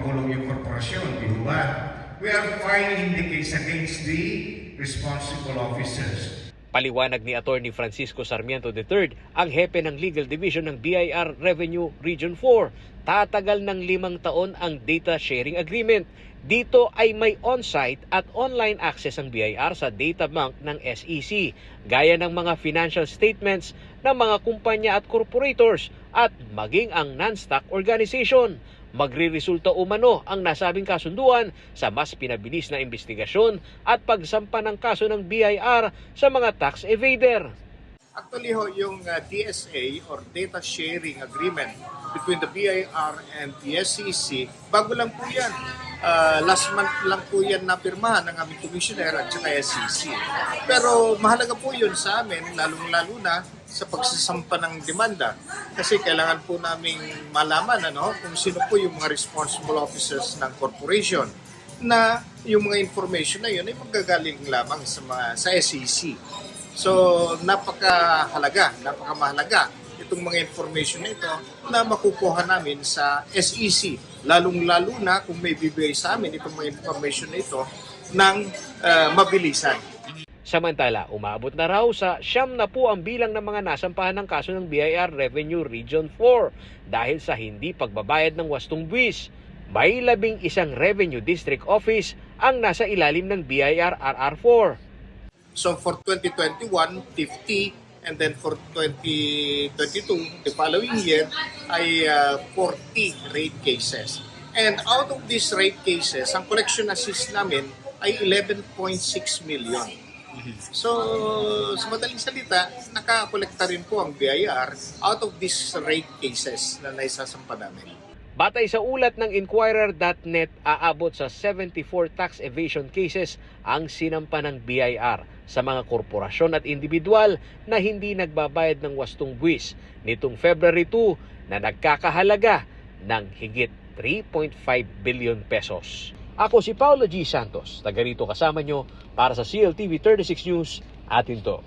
makulong yung korporasyon, di ba? We are filing the case against the responsible officers. Paliwanag ni Attorney Francisco Sarmiento III, ang hepe ng Legal Division ng BIR Revenue Region 4. Tatagal ng 5 taon ang data sharing agreement. Dito ay may on-site at online access ang BIR sa data bank ng SEC, gaya ng mga financial statements ng mga kumpanya at corporators at maging ang non-stock organization. Magriresulta umano ang nasabing kasunduan sa mas pinabilis na investigasyon at pagsampa ng kaso ng BIR sa mga tax evader. Actually yung DSA or Data Sharing Agreement between the BIR and the SEC, bago lang po yan. Last month lang po yan napirmahan ng aming commissioner at saka SEC. Pero mahalaga po yun sa amin, lalong-lalo na sa pagsasampa ng demanda. Kasi kailangan po naming malaman kung sino po yung mga responsible officers ng corporation na yung mga information na yun ay magagaling lamang sa SEC. So napakamahalaga itong mga information na ito na makukuha namin sa SEC. Lalong-lalo na kung may bibigay sa amin itong mga information na ito ng mabilisan. Samantala, umabot na raw sa 9 na po ang bilang ng mga nasampahan ng kaso ng BIR Revenue Region 4 dahil sa hindi pagbabayad ng wastong buwis. May 11 Revenue District Office ang nasa ilalim ng BIR RR4. So for 2021, 50, and then for 2022, the following year, ay 40 raid cases. And out of these raid cases, ang collection assist namin ay 11.6 million. So, sa madaling salita, nakakolekta rin po ang BIR out of these raid cases na naisasampa namin. Batay sa ulat ng Inquirer.net, aabot sa 74 tax evasion cases ang sinampa ng BIR sa mga korporasyon at individual na hindi nagbabayad ng wastong buwis nitong February 2 na nagkakahalaga ng higit 3.5 billion pesos. Ako si Paulo G. Santos, taga rito kasama nyo para sa CLTV 36 News, atin to.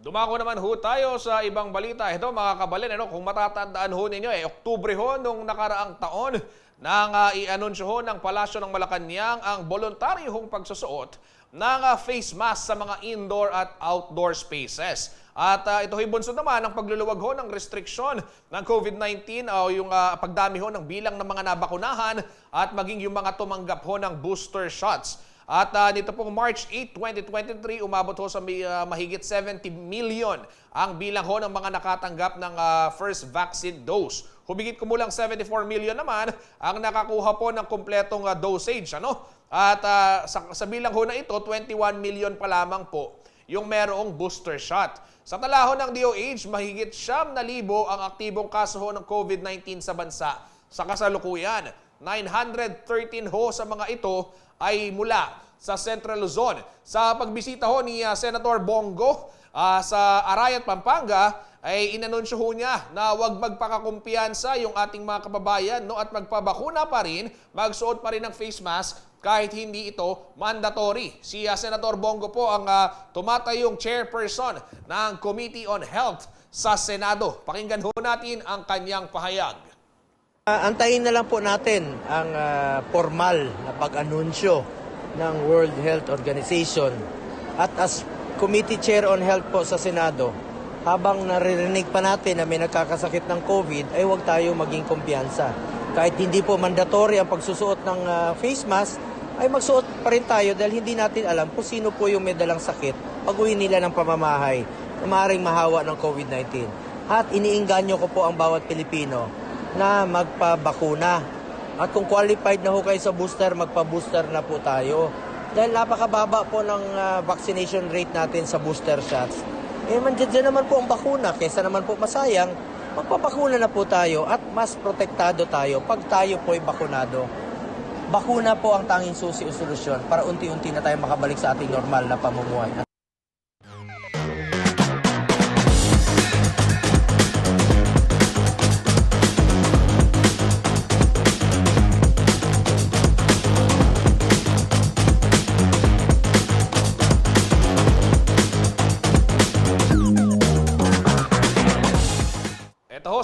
Dumako naman ho tayo sa ibang balita. Ito mga kabalin, kung matatandaan ho ninyo, Oktubre ho nung nakaraang taon nang i-anunsyo ho ng Palasyo ng Malacanang ang voluntaryong pagsusuot ng face mask sa mga indoor at outdoor spaces. At ito ho'y bunsod naman ang pagluluwag ho ng restriksyon ng COVID-19 o yung pagdami ho ng bilang ng mga nabakunahan at maging yung mga tumanggap ho ng booster shots. At nito pong March 8, 2023, umabot ho sa mahigit 70 million ang bilang ho ng mga nakatanggap ng first vaccine dose. Humigit kumulang 74 million naman ang nakakuha po ng kumpletong dosage. At sa bilang ho na ito, 21 million pa lamang po yung merong booster shot. Sa tala ho ng DOH, mahigit 9,000 ang aktibong kaso ho ng COVID-19 sa bansa. Sa kasalukuyan, 913 ho sa mga ito ay mula sa Central Luzon. Sa pagbisita ho ni Senator Bongo sa Arayat, Pampanga, ay inanunsyo ho niya na huwag magpakakumpiyansa yung ating mga kababayan at magpabakuna pa rin, magsuot pa rin ng face mask kahit hindi ito mandatory. Si Senator Bongo po ang tumatayong chairperson ng Committee on Health sa Senado. Pakinggan ho natin ang kanyang pahayag. Antayin na lang po natin ang formal na pag-anunsyo ng World Health Organization. At as Committee Chair on Health po sa Senado, habang naririnig pa natin na may nagkakasakit ng COVID, ay huwag tayo maging kumpiyansa. Kahit hindi po mandatory ang pagsusuot ng face mask, ay magsuot pa rin tayo dahil hindi natin alam kung sino po yung may dalang sakit pag-uwi nila ng pamamahay na maaaring mahawa ng COVID-19. At iniinganyo ko po ang bawat Pilipino na magpabakuna. At kung qualified na ho kayo sa booster, magpa-booster na po tayo. Dahil napakababa po ng vaccination rate natin sa booster shots. Mandiyan naman po ang bakuna, kaysa naman po masayang, magpapakuna na po tayo at mas protektado tayo pag tayo po ay bakunado. Bakuna po ang tanging susi o solusyon para unti-unti na tayo makabalik sa ating normal na pamumuhay.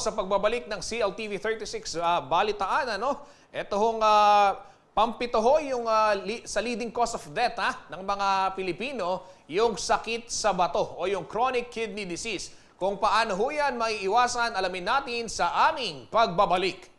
sa pagbabalik ng CLTV 36 balitaan. Ito hong pampito ho yung sa leading cause of death ng mga Pilipino, yung sakit sa bato o yung chronic kidney disease. Kung paano ho yan maiiwasan, alamin natin sa aming pagbabalik.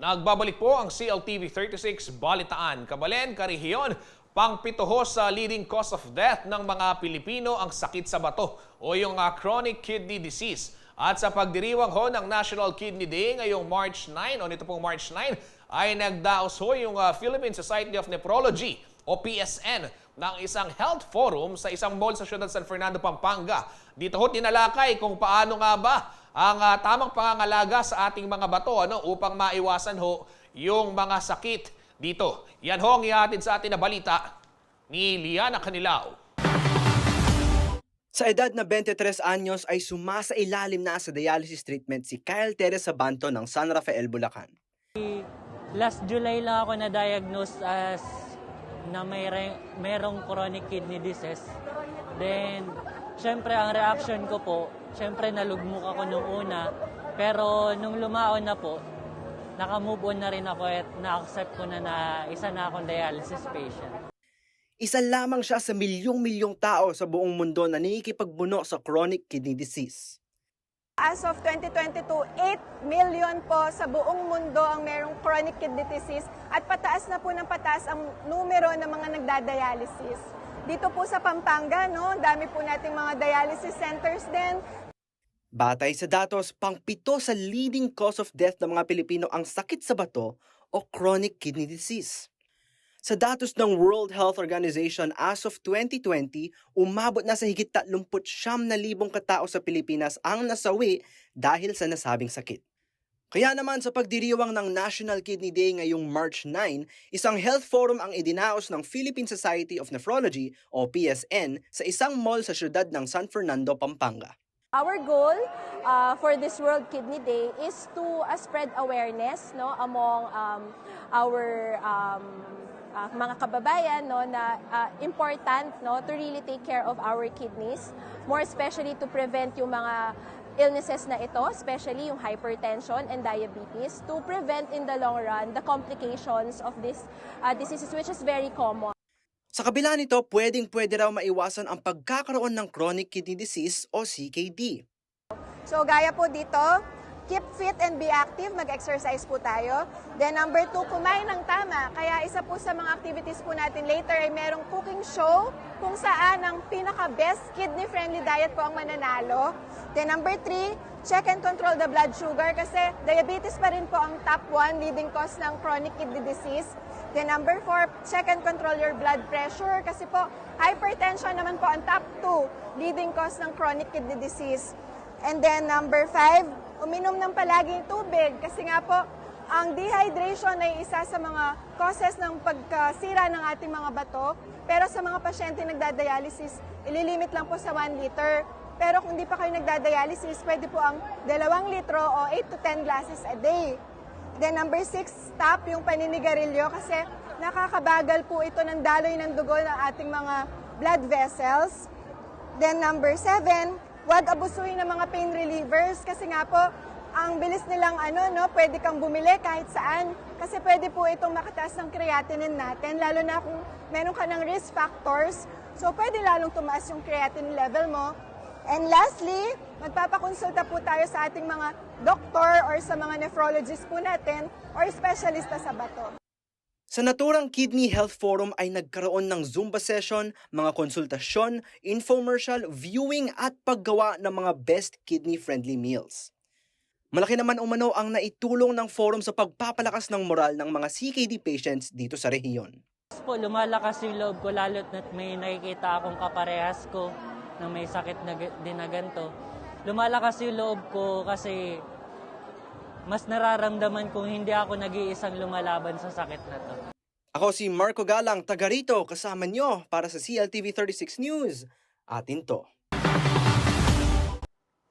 Nagbabalik po ang CLTV 36 Balitaan. Kabalen, Karihiyon, pangpito ho sa leading cause of death ng mga Pilipino ang sakit sa bato o yung chronic kidney disease. At sa pagdiriwang ho ng National Kidney Day ngayong March 9 o nito pong March 9 ay nagdaos ho yung Philippine Society of Nephrology o PSN ng isang health forum sa isang mall sa siyudad San Fernando, Pampanga. Dito ho tinalakay kung paano nga ba ang tamang pangangalaga sa ating mga bato upang maiwasan ho yung mga sakit dito. Yan ho ang ihatid sa atin na balita ni Liana Canilao. Sa edad na 23 anyos ay sumasailalim na sa dialysis treatment si Kyle Teres Sabanto ng San Rafael, Bulacan. Last July lang ako na-diagnose as na mayroong chronic kidney disease. Then, syempre ang reaction ko po, syempre nalugmok ako nung una. Pero nung lumaon na po, naka-move on na rin ako at na-accept ko na isa na akong dialysis patient. Isa lamang siya sa milyong-milyong tao sa buong mundo na nakikipagbuno sa chronic kidney disease. As of 2022, 8 million po sa buong mundo ang merong chronic kidney disease at pataas na po ng pataas ang numero ng mga nagdadialysis. Dito po sa Pampanga, no, dami po nating mga dialysis centers din. Batay sa datos, pang-7 sa leading cause of death ng mga Pilipino ang sakit sa bato o chronic kidney disease. Sa datos ng World Health Organization as of 2020, umabot na sa higit 39,000 katao sa Pilipinas ang nasawi dahil sa nasabing sakit. Kaya naman sa pagdiriwang ng National Kidney Day ngayong March 9, isang health forum ang idinaos ng Philippine Society of Nephrology o PSN sa isang mall sa siyudad ng San Fernando, Pampanga. Our goal for this World Kidney Day is to spread awareness, no, among our mga kababayan, no, na important, no, to really take care of our kidneys, more especially to prevent yung mga illnesses na ito, especially yung hypertension and diabetes, to prevent in the long run the complications of these diseases, which is very common. Sa kabila nito, pwede raw maiwasan ang pagkakaroon ng chronic kidney disease o CKD. So gaya po dito, keep fit and be active, mag-exercise po tayo. Then number 2, kumain ng tama. Kaya isa po sa mga activities po natin later ay merong cooking show kung saan ang pinaka-best kidney-friendly diet po ang mananalo. Then number 3, check and control the blood sugar kasi diabetes pa rin po ang top 1 leading cause ng chronic kidney disease. Then number 4, check and control your blood pressure kasi po hypertension naman po ang top 2 leading cause ng chronic kidney disease. And then number 5, uminom ng palaging tubig kasi nga po ang dehydration ay isa sa mga causes ng pagkasira ng ating mga bato. Pero sa mga pasyente nagdadialysis, ililimit lang po sa 1 liter. Pero kung di pa kayo nagdadialysis, pwede po ang 2 litro o 8 to 10 glasses a day. Then number 6, stop yung paninigarilyo kasi nakakabagal po ito ng daloy ng dugo ng ating mga blood vessels. Then number 7, huwag abusuhin ng mga pain relievers kasi nga po, ang bilis nilang pwede kang bumili kahit saan kasi pwede po itong makataas ng creatinine natin, lalo na kung meron ka ng risk factors. So pwede lalong tumaas yung creatinine level mo. And lastly, magpapakonsulta po tayo sa ating mga doktor or sa mga nephrologist po natin or specialista sa bato. Sa naturang Kidney Health Forum ay nagkaroon ng Zumba session, mga konsultasyon, infomercial, viewing at paggawa ng mga best kidney-friendly meals. Malaki naman umano ang naitulong ng forum sa pagpapalakas ng moral ng mga CKD patients dito sa rehiyon. Po, lumalakas yung loob ko lalo't na may nakikita akong kaparehas ko na may sakit din na ganito. Lumalakas yung loob ko kasi mas nararamdaman kung hindi ako nag-iisang lumalaban sa sakit na to. Ako si Marco Galang, taga rito, kasama nyo para sa CLTV 36 News. Atin to.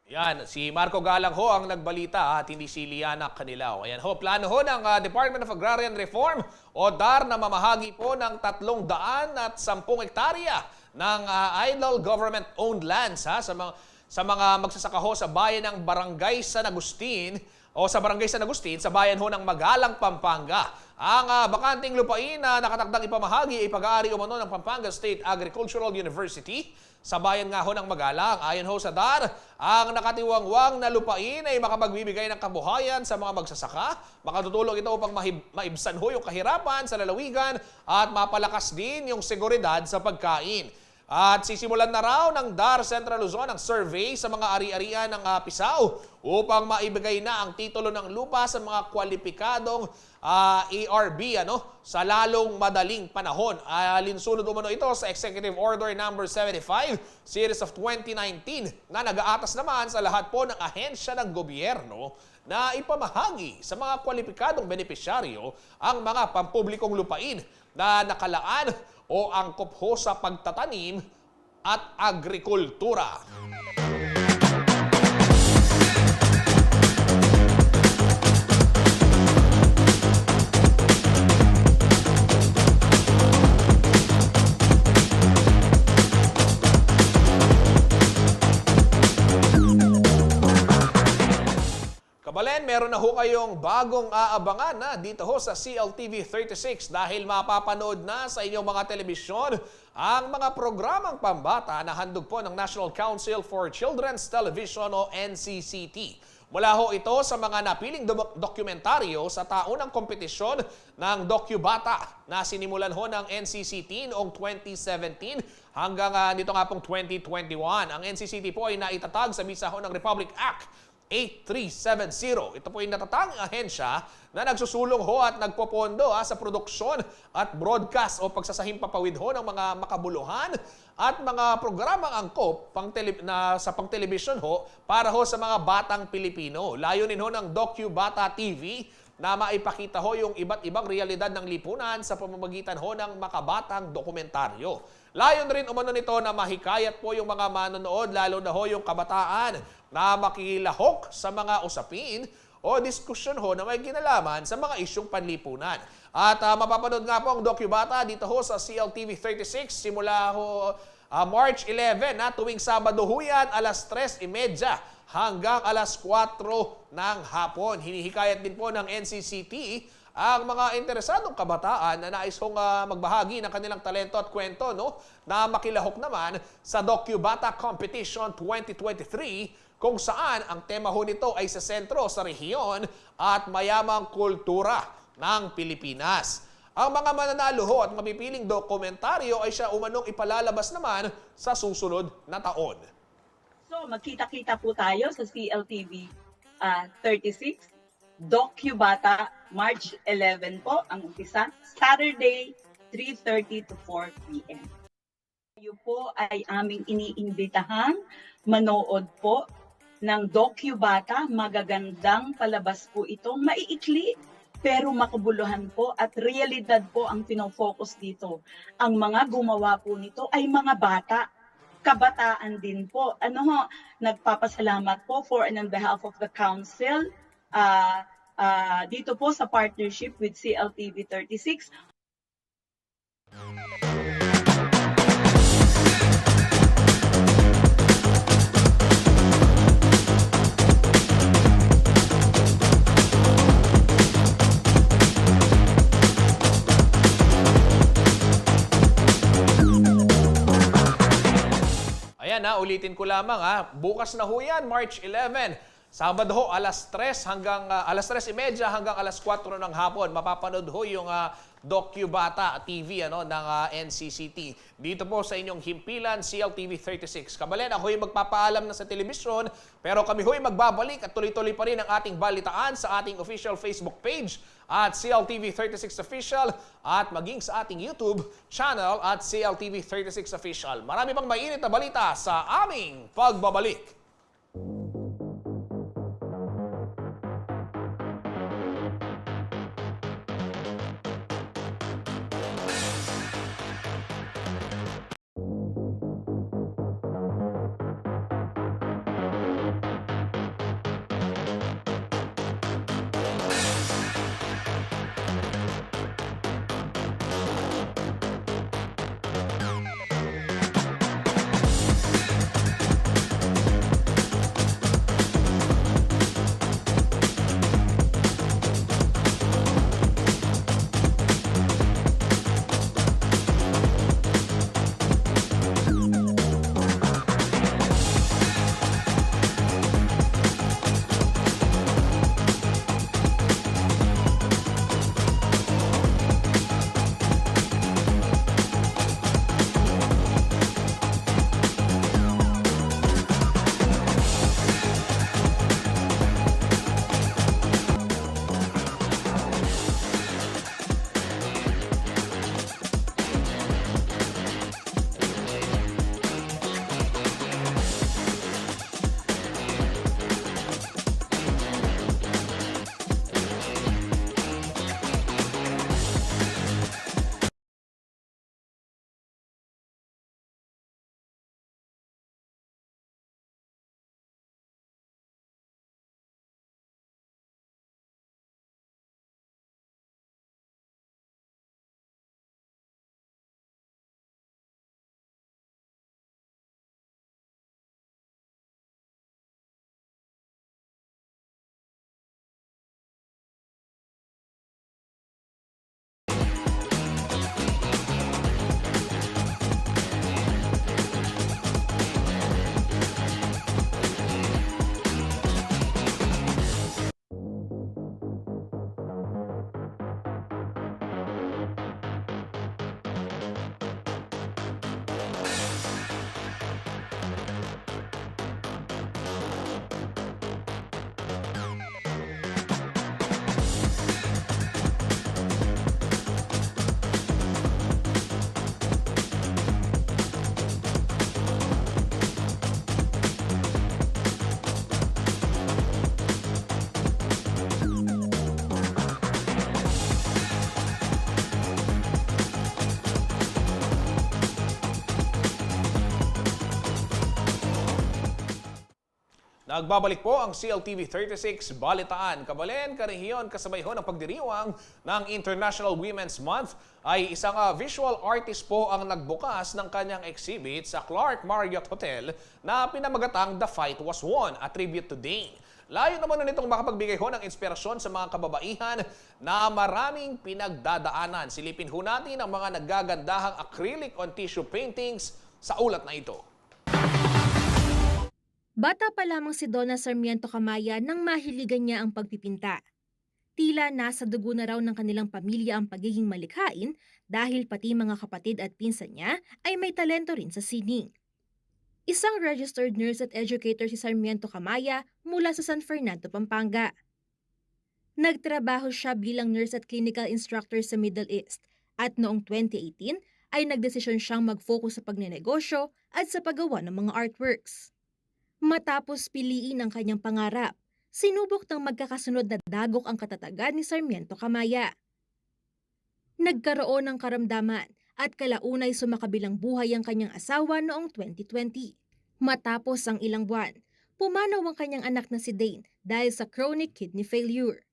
Yan, si Marco Galang ho ang nagbalita at hindi si Liana Canilao. Ayan ho, plano ho ng Department of Agrarian Reform o DAR na mamahagi po ng 310 hektarya ng idle government-owned lands sa mga magsasaka ho sa bayan ng Barangay San Agustin o sa Barangay San Agustin sa bayan ho ng Magalang, Pampanga. Ang bakanting lupain na nakatakdang ipamahagi ay pag-aari umano ng Pampanga State Agricultural University sa bayan nga ho ng Magalang. Ayon ho sa DAR, ang nakatiwangwang na lupain ay makapagbibigay ng kabuhayan sa mga magsasaka. Makatutulong ito upang maibsan ho yung kahirapan sa lalawigan at mapalakas din yung seguridad sa pagkain. At sisimulan na raw ng DAR Central Luzon ang survey sa mga ari-arian ng Pisao upang maibigay na ang titulo ng lupa sa mga kwalipikadong ARB sa lalong madaling panahon. Alinsunod umano ito sa Executive Order Number 75, Series of 2019 na nag-aatas naman sa lahat po ng ahensya ng gobyerno na ipamahagi sa mga kwalipikadong benepisyaryo ang mga pampublikong lupain na nakalaan o angkop ho sa pagtatanim at agrikultura. Kabalen, meron na ho kayong bagong aabangan na dito ho sa CLTV 36 dahil mapapanood na sa inyong mga telebisyon ang mga programang pambata na handog po ng National Council for Children's Television o NCCT. Mula ho ito sa mga napiling dokumentaryo sa taunang kompetisyon ng DocuBata na sinimulan ho ng NCCT noong 2017 hanggang nito nga pong 2021. Ang NCCT po ay naitatag sa bisa ho ng Republic Act 8370. Ito po yung natatanging ahensya na nagsusulong ho at nagpopondo sa produksyon at broadcast o pagsasahimpapawid ho ng mga makabuluhan at mga programang angkop sa pang-television ho para ho sa mga batang Pilipino. Layunin ho ng DocuBata TV na maipakita ho yung iba't ibang realidad ng lipunan sa pamamagitan ho ng makabatang dokumentaryo. Layon rin umano nito na mahikayat po yung mga manonood, lalo na ho yung kabataan, na makilahok sa mga usapin o diskusyon ho na may kinalaman sa mga isyong panlipunan. At mapapanood nga po ang DocuBata dito ho sa CLTV 36 simula ho March 11 na tuwing Sabado ho yan, alas 3:30 hanggang alas 4 ng hapon. Hinihikayat din po ng NCCT ang mga interesadong kabataan na nais hong magbahagi ng kanilang talento at kwento, no, na makilahok naman sa DocuBata Competition 2023 kung saan ang tema ho nito ay sa sentro sa rehiyon at mayamang kultura ng Pilipinas. Ang mga mananalo ho at mapipiling dokumentaryo ay siya umanong ipalalabas naman sa susunod na taon. So magkita-kita po tayo sa CLTV 36. DocuBata, March 11 po ang umpisa, Saturday, 3:30 to 4 p.m. Kayo po ay aming iniimbitahang manood po ng DocuBata. Magagandang palabas po ito, maiikli pero makabuluhan po at realidad po ang pinofocus dito. Ang mga gumawa po nito ay mga bata, kabataan din po. Nagpapasalamat po for and on behalf of the council dito po sa partnership with CLTV 36. Ayan ulitin ko lamang bukas na ho yan, March 11. Sabado ho, alas 3 hanggang alas 3:30 hanggang alas 4 ng hapon. Mapapanood ho yung DocuBata TV ng NCCT. Dito po sa inyong himpilan, CLTV 36. Kabalen, ako yung magpapaalam na sa telebisyon, pero kami ho'y magbabalik at tuloy-tuloy pa rin ang ating balitaan sa ating official Facebook page at CLTV 36 Official at maging sa ating YouTube channel at CLTV 36 Official. Marami pang mainit na balita sa aming pagbabalik. Nagbabalik po ang CLTV 36 Balitaan. Kabalen, karehiyon, kasabay ho ng pagdiriwang ng International Women's Month ay isang visual artist po ang nagbukas ng kanyang exhibit sa Clark Marriott Hotel na pinamagatang The Fight Was Won, a tribute to Dane. Layo naman na nitong makapagbigay ho ng inspirasyon sa mga kababaihan na maraming pinagdadaanan. Silipin ho natin ang mga naggagandahang acrylic on tissue paintings sa ulat na ito. Bata pa lamang si Donna Sarmiento Camaya nang mahiligan niya ang pagpipinta. Tila nasa dugo na raw ng kanilang pamilya ang pagiging malikhain dahil pati mga kapatid at pinsan niya ay may talento rin sa sining. Isang registered nurse at educator si Sarmiento Camaya mula sa San Fernando, Pampanga. Nagtrabaho siya bilang nurse at clinical instructor sa Middle East at noong 2018 ay nagdesisyon siyang mag-focus sa pagnenegosyo at sa paggawa ng mga artworks. Matapos piliin ang kanyang pangarap, sinubok ng magkakasunod na dagok ang katatagan ni Sarmiento Camaya. Nagkaroon ng karamdaman at kalaunay sumakabilang buhay ang kanyang asawa noong 2020. Matapos ang ilang buwan, pumanaw ang kanyang anak na si Dane dahil sa chronic kidney failure.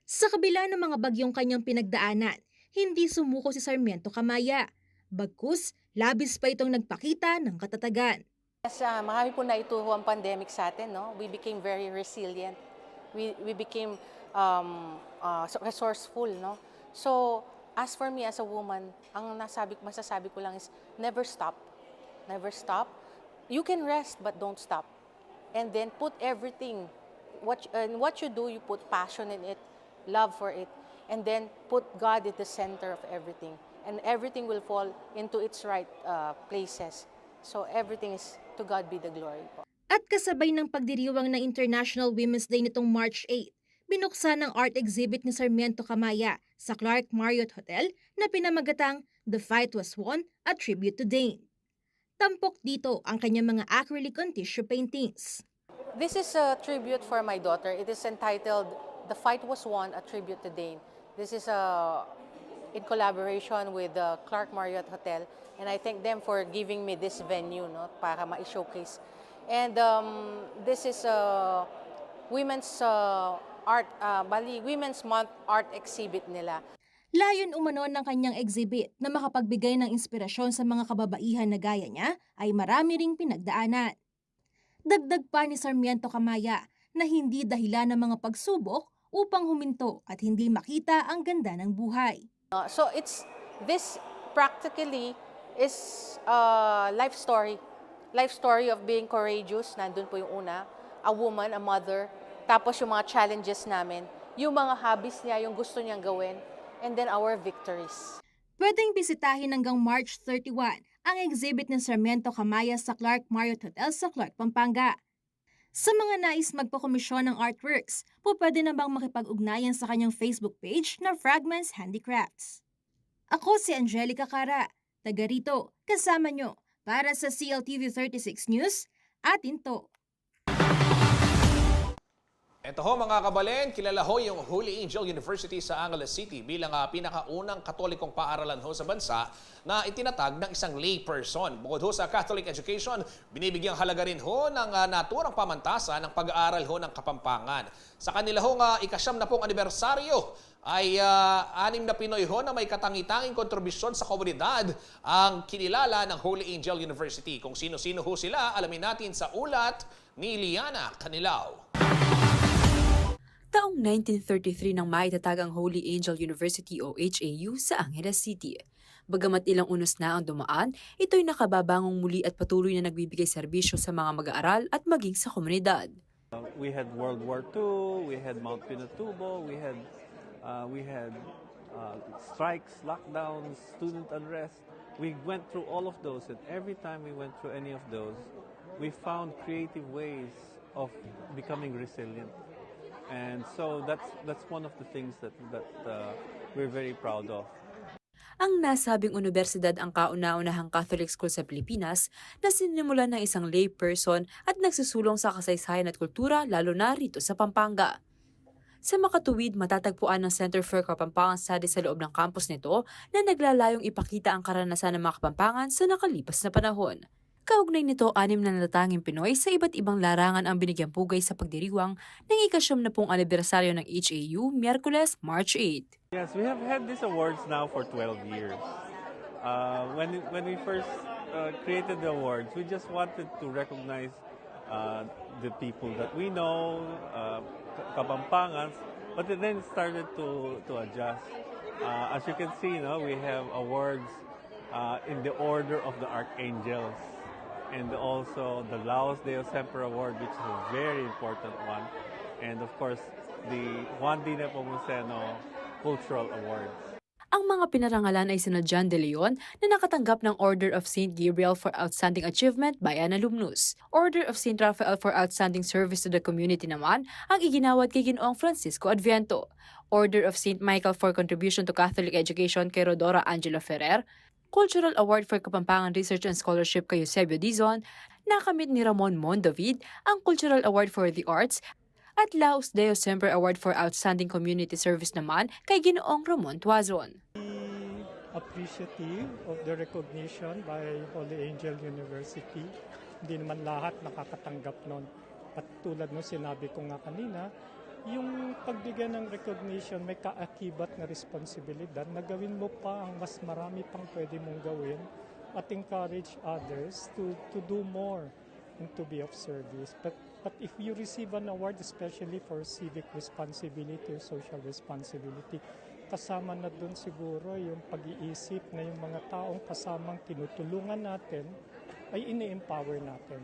Sa kabila ng mga bagyong kanyang pinagdaanan, hindi sumuko si Sarmiento Camaya. Bagkus, labis pa itong nagpakita ng katatagan. Marami po na ituho ang pandemic sa atin, no? We became very resilient. We became resourceful, no? So, as for me as a woman, ang masasabi ko lang is never stop. Never stop. You can rest but don't stop. And then put everything. What you do, you put passion in it, love for it, and then put God at the center of everything. And everything will fall into its right places. So everything is to God be the glory po. At kasabay ng pagdiriwang ng International Women's Day nitong March 8, binuksan ang art exhibit ni Sarmiento Camaya sa Clark Marriott Hotel na pinamagatang The Fight Was Won, a tribute to Dane. Tampok dito ang kanyang mga acrylic on tissue paintings. This is a tribute for my daughter. It is entitled The Fight Was Won, a tribute to Dane. This is in collaboration with the Clark Marriott Hotel. And I thank them for giving me this venue, no, para ma-showcase. And this is women's Women's Month art exhibit nila. Layon umano ng kanyang exhibit na makapagbigay ng inspirasyon sa mga kababaihan na gaya niya ay marami ring pinagdaanan. Dagdag pa ni Sarmiento Camaya na hindi dahilan ng mga pagsubok upang huminto at hindi makita ang ganda ng buhay. So this practically is a life story. Life story of being courageous, nandun po yung una, a woman, a mother, tapos yung mga challenges namin, yung mga hobbies niya, yung gusto niyang gawin, and then our victories. Pwedeng bisitahin hanggang March 31 ang exhibit ng Sarmiento Camaya sa Clark Marriott Hotel sa Clark, Pampanga. Sa mga nais magpakomisyon ng artworks, pwede na bang makipag-ugnayan sa kanyang Facebook page na Fragments Handicrafts. Ako si Angelica Cara, taga rito, kasama nyo para sa CLTV 36 News, atin to. Ito ho mga kabalen, kilala ho yung Holy Angel University sa Angeles City bilang pinakaunang katolikong paaralan ho sa bansa na itinatag ng isang lay person. Bukod ho sa Catholic education, binibigyang halaga rin ho ng naturang pamantasan ng pag-aaral ho ng Kapampangan. Sa kanila ho ikasyam na pong anibersaryo ay 6 na Pinoy ho na may katangi-tanging kontribusyon sa komunidad ang kinilala ng Holy Angel University. Kung sino-sino ho sila, alamin natin sa ulat ni Liana Canilao. Taong 1933 nang maitatag ang Holy Angel University o HAU sa Angeles City. Bagamat ilang unos na ang dumaan, ito'y nakababangong muli at patuloy na nagbibigay serbisyo sa mga mag-aaral at maging sa komunidad. We had World War II, we had Mount Pinatubo, we had strikes, lockdowns, student unrest. We went through all of those, and every time we went through any of those, we found creative ways of becoming resilient. And so that's one of the things that we're very proud of. Ang nasabing universidad ang kauna-unahang Catholic school sa Pilipinas na sinimulan ng isang lay person at nagsusulong sa kasaysayan at kultura lalo na rito sa Pampanga. Sa makatuwid, matatagpuan ng Center for Kapampangan Studies sa loob ng campus nito na naglalayong ipakita ang karanasan ng mga Kapampangan sa nakalipas na panahon. Kaugnay nito, 6 na natatanging Pinoy sa iba't ibang larangan ang binigyang pugay sa pagdiriwang ng ika-70 anibersaryo ng HAU, Miyerkules, March 8. Yes, we have had these awards now for 12 years. When we first created the awards, we just wanted to recognize the people that we know, Kapampangans, but then it started to adjust. As you can see, we have awards in the Order of the Archangels, and also the Laos Deus Semper Award, which is a very important one, and of course the Juan D. Nepomuceno Cultural Awards. Ang mga pinarangalan ay sina John De Leon na nakatanggap ng Order of St. Gabriel for Outstanding Achievement by an Alumnus. Order of St. Raphael for Outstanding Service to the Community naman ang iginawad kay Ginoong Francisco Adviento. Order of St. Michael for Contribution to Catholic Education kay Rodora Angela Ferrer. Cultural Award for Kapampangan Research and Scholarship kay Eusebio Dizon. Nakamit ni Ramon Mondavid ang Cultural Award for the Arts at Laos Deus Semper Award for Outstanding Community Service naman kay Ginoong Ramon Tuazon. Appreciative of the recognition by Holy Angel University. Hindi naman lahat nakakatanggap nun. At tulad nung sinabi ko nga kanina, yung pagbigyan ng recognition may kaakibat na responsibilidad na gawin mo pa ang mas marami pang pwede mong gawin at encourage others to do more and to be of service. But if you receive an award, especially for civic responsibility or social responsibility, kasama na dun siguro yung pag-iisip na yung mga taong kasamang tinutulungan natin ay ini-empower natin.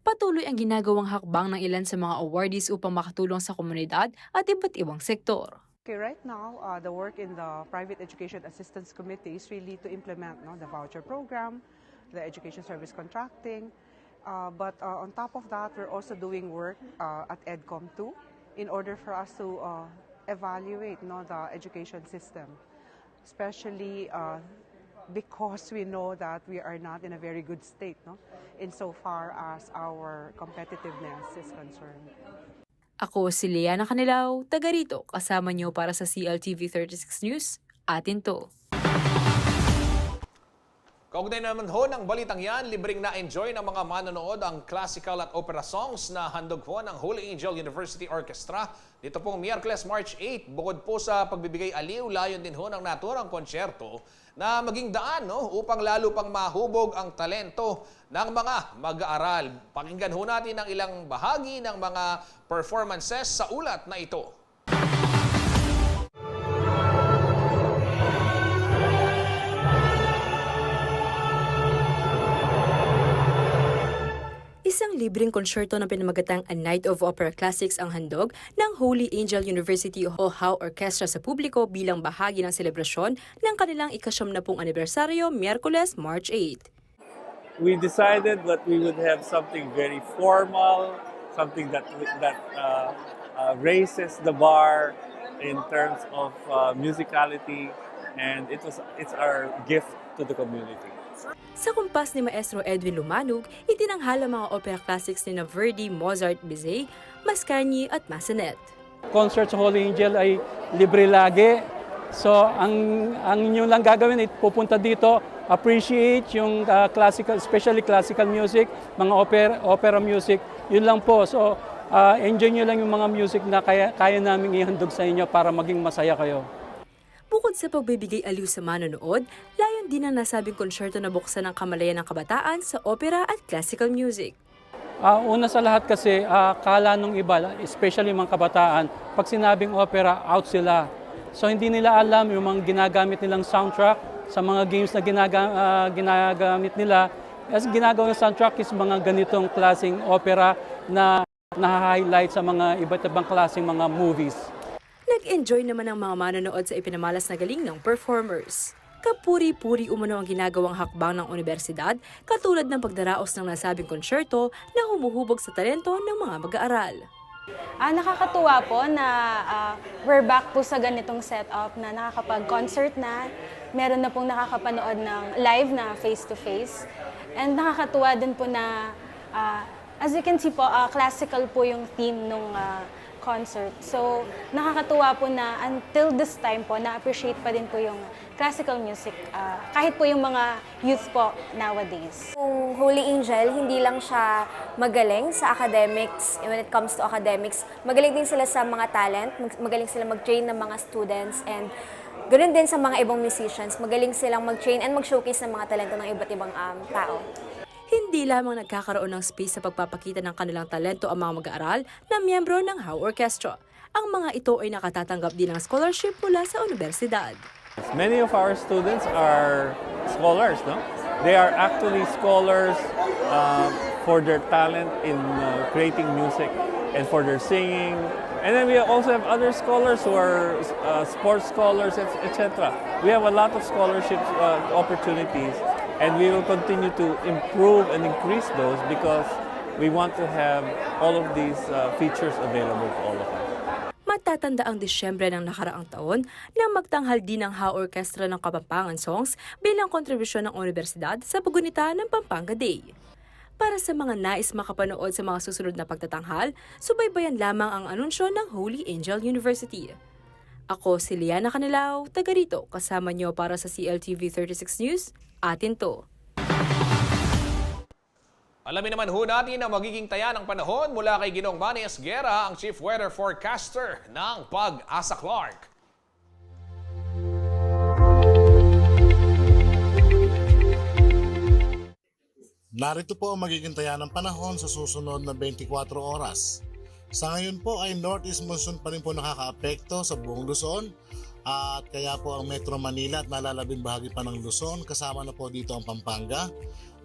Patuloy ang ginagawang hakbang ng ilan sa mga awardees upang makatulong sa komunidad at iba't ibang sektor. Okay, right now, the work in the Private Education Assistance Committee is really to implement the voucher program, the education service contracting. But on top of that, we're also doing work at EDCOM 2 in order for us to evaluate the education system, especially because we know that we are not in a very good state insofar as our competitiveness is concerned. Ako si Liana Canilaw, taga rito, kasama niyo para sa CLTV 36 News, atin to. Kaugnay naman ho ng balitang yan, libreng na-enjoy ng mga manonood ang classical at opera songs na handog ho ng Holy Angel University Orchestra. Dito pong Miyerkules, March 8, bukod po sa pagbibigay aliw, layon din ho ng naturang konsyerto na maging daan upang lalo pang mahubog ang talento ng mga mag-aaral. Pakinggan ho natin ang ilang bahagi ng mga performances sa ulat na ito. Isang libreng konsyerto na pinamagatang A Night of Opera Classics ang handog ng Holy Angel University OHAO Orchestra sa publiko bilang bahagi ng selebrasyon ng kanilang ika-70 anibersaryo, Miyerkules, March 8. We decided that we would have something very formal, something that raises the bar in terms of musicality, and it's our gift to the community. Sa kumpas ni Maestro Edwin Lumanog, itinanghal ang mga opera classics ni Verdi, Mozart, Bizet, Mascagni at Massenet. Concert sa Holy Angel ay libre lagi. So ang inyo lang gagawin ay pupunta dito, appreciate yung classical, especially classical music, mga opera music. Yun lang po. So enjoy nyo lang yung mga music na kaya namin ihandog sa inyo para maging masaya kayo. Bukod sa pagbibigay aliw sa manonood, layon din ang nasabing konsyerto na buksan ng kamalayan ng kabataan sa opera at classical music. Una sa lahat kasi, kala nung iba, especially mga kabataan, pag sinabing opera, out sila. So hindi nila alam yung mga ginagamit nilang soundtrack sa mga games na ginagamit nila. As ginagawa ng soundtrack is mga ganitong klaseng opera na na-highlight sa mga iba't ibang klaseng mga movies. Nag-enjoy naman ang mga manonood sa ipinamalas na galing ng performers. Kapuri-puri umano ang ginagawang hakbang ng universidad, katulad ng pagdaraos ng nasabing konsyerto na humuhubog sa talento ng mga mag-aaral. Nakakatuwa po na we're back po sa ganitong setup na nakakapag-concert na, meron na pong nakakapanood ng live na face-to-face. And nakakatuwa din po na, as you can see po, classical po yung theme ng concert. So, nakakatuwa po na until this time po, na-appreciate pa din po yung classical music, kahit po yung mga youth po nowadays. Kung Holy Angel, hindi lang siya magaling sa academics, when it comes to academics, magaling din sila sa mga talent, magaling sila mag-train ng mga students, and ganoon din sa mga ibang musicians, magaling silang mag-train and mag-showcase ng mga talento ng iba't ibang tao. Hindi lamang nagkakaroon ng space sa pagpapakita ng kanilang talento ang mga mag-aaral na miyembro ng How Orchestra. Ang mga ito ay nakatatanggap din ng scholarship mula sa universidad. Many of our students are scholars, no? They are actually scholars for their talent in creating music and for their singing. And then we also have other scholars who are sports scholars, etc. We have a lot of scholarship opportunities, and we will continue to improve and increase those because we want to have all of these features available to all of us. Matatanda ang Disyembre ng nakaraang taon nang magtanghal din ng How Orchestra ng Kapampangan Songs bilang kontribusyon ng universidad sa pagunita ng Pampanga Day. Para sa mga nais makapanood sa mga susunod na pagtatanghal, subaybayan lamang ang anunsyo ng Holy Angel University. Ako si Liana Canilao, taga rito, kasama niyo para sa CLTV 36 News, atin to. Alamin naman ho natin ang magiging taya ng panahon mula kay Ginong Manny Esguera, ang Chief Weather Forecaster ng Pag-asa Clark. Narito po ang magiging taya ng panahon sa susunod na 24 oras. Sa ngayon po ay northeast monsoon pa rin po nakakaapekto sa buong Luzon at kaya po ang Metro Manila at nalalabing bahagi pa ng Luzon kasama na po dito ang Pampanga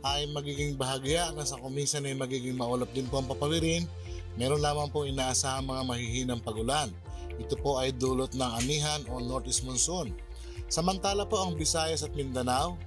ay magiging bahagya na sa kuminsan ay magiging maulap din po ang papawirin. Meron lamang po inaasahang mga mahihinang pagulan. Ito po ay dulot ng anihan o northeast monsoon. Samantala po ang Visayas at Mindanao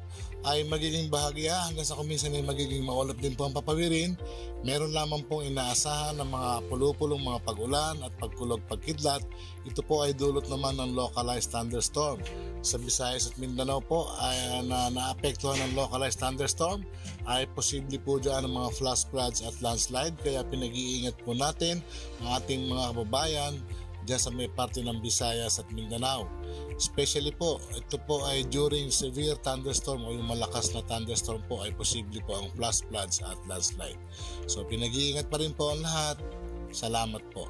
ay magiging bahagya hanggang sa kuminsan ay magiging maulap din po ang papawirin. Meron lamang pong inaasahan ng mga pulupulong mga pagulan at pagkulog-pagkidlat. Ito po ay dulot naman ng localized thunderstorm. Sa Visayas at Mindanao po ay naapektuhan ng localized thunderstorm ay posible po dyan ng mga flash floods at landslide. Kaya pinag-iingat po natin ang ating mga kababayan dyan sa may parte ng Visayas at Mindanao. Especially po, ito po ay during severe thunderstorm o yung malakas na thunderstorm po ay posible po ang flash floods at landslide. So pinag-iingat pa rin po ang lahat. Salamat po.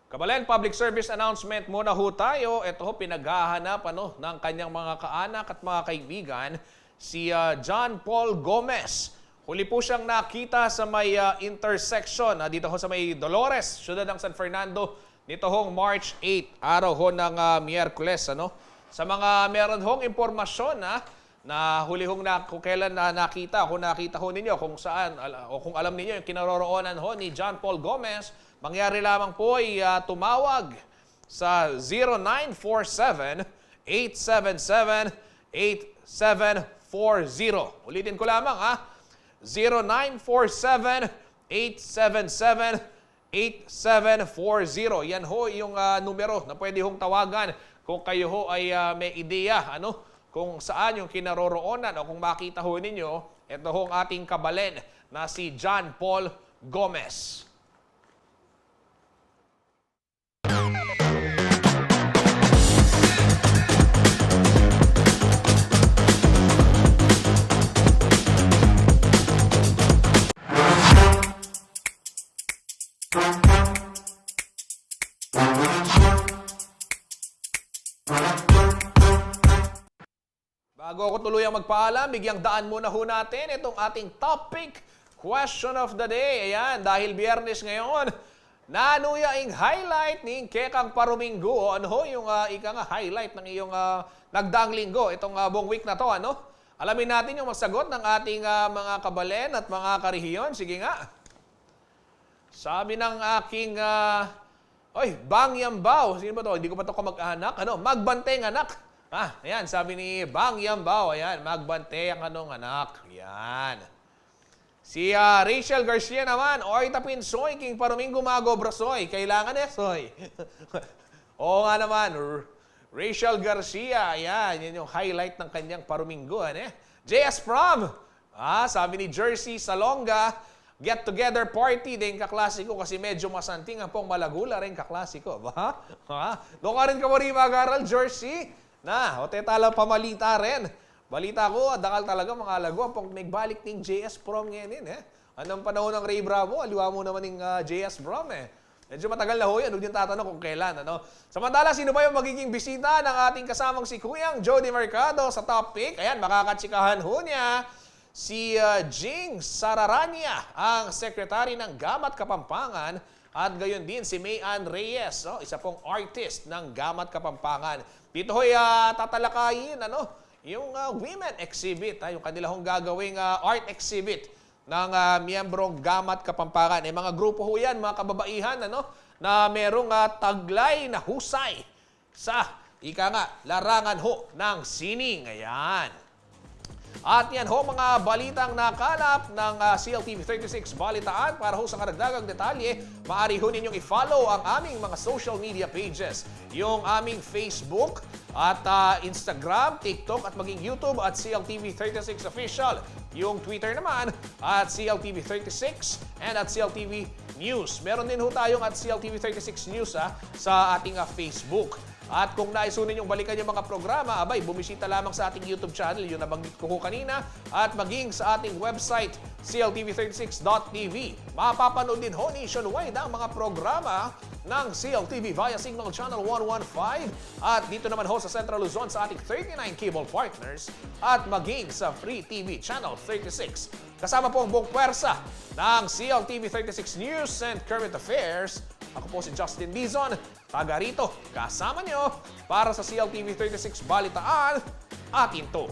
Kabalen, public service announcement muna ho tayo. Ito ho, pinaghahanap ng kanyang mga kaanak at mga kaibigan, si John Paul Gomez. Huli po siyang nakita sa may intersection dito ho sa may Dolores, siyudad ng San Fernando, nito hong March 8, araw ho ng Miyerkules. Sa mga meron hong impormasyon na huli hong kung kailan nakita, kung nakita ho ninyo, kung saan, o kung alam ninyo yung kinaroroonan ho ni John Paul Gomez, mangyari lamang po ay tumawag sa 0947-877-8740. Ulitin ko lamang 0947-877-8740. Yan ho yung numero na pwede hong tawagan kung kayo ho ay may ideya kung saan yung kinaroroonan o kung makita ho ninyo, ito hong ating kabalen na si John Paul Gomez. Bago ako tuluyang magpaalam, bigyang daan muna ho natin itong ating topic, question of the day. Ayan, dahil Biyernes ngayon, nanuyaing highlight ni Kekang Paruminggo. Ano ho yung highlight ng iyong nagdaang linggo, itong buong week na to, Alamin natin yung magsagot ng ating mga kabalen at mga karehiyon. Sige nga. Sabi ng aking, Bang Yambao. Sino ba to? Hindi ko pa to kamag-anak. Magbanteng anak. Ayan, sabi ni Bang Yambao. Ayan, magbante ang anak. Ayan. Si Rachel Garcia naman. Oy, tapin, soy, king Paruminggo magobra, soy. Kailangan soy. Oo nga naman. Rachel Garcia. Ayan, yan yung highlight ng kanyang Paruminggo. JS Prom. Sabi ni Jersey Salonga, get-together party din kaklasiko kasi medyo masanting ang pong malagula rin kaklasiko. Doon ka rin kamari mag-aral, Jersey. O tetala pamalita rin. Balita ko, dakal talaga mga lago ang pong nagbalik ng JS Prom ngayon. Anong panahon ng Ray Bravo? Aliwa mo naman ng JS Prom Medyo matagal na ho yan. Huwag din tatanong kung kailan. Samantala, sino ba yung magiging bisita ng ating kasamang si Kuyang Jody Mercado sa topic? Ayan, makakatsikahan ho niya si Jing Sararania, ang sekretary ng Gamat Kapampangan, at gayon din si Mayan Reyes, isa pong artist ng Gamat Kapampangan. Dito ho'y tatalakayin yung women exhibit, yung kanila hong gagawing art exhibit ng miyembrong Gamat Kapampangan. Mga grupo ho yan, mga kababaihan, na merong taglay na husay sa, larangan ho ng sining. Ayan. At yan ho mga balitang nakalap ng CLTV 36 Balitaan. Para ho sa karagdagang detalye, maaari ho ninyong i-follow ang aming mga social media pages. Yung aming Facebook at Instagram, TikTok at maging YouTube at CLTV 36 Official. Yung Twitter naman at CLTV 36 and at CLTV News. Meron din ho tayong at CLTV 36 News sa ating Facebook. At kung nais ho ninyong balikan yung mga programa, bumisita lamang sa ating YouTube channel, yung nabanggit ko kanina, at maging sa ating website, cltv36.tv. Mapapanood din ho nationwide ang mga programa ng CLTV via Signal Channel 115 at dito naman ho sa Central Luzon sa ating 39 cable partners at maging sa Free TV Channel 36. Kasama po ang buong pwersa ng CLTV 36 News and Current Affairs. Ako po si Justin Dizon, taga rito, kasama nyo para sa CLTV 36 Balitaan. Atin to.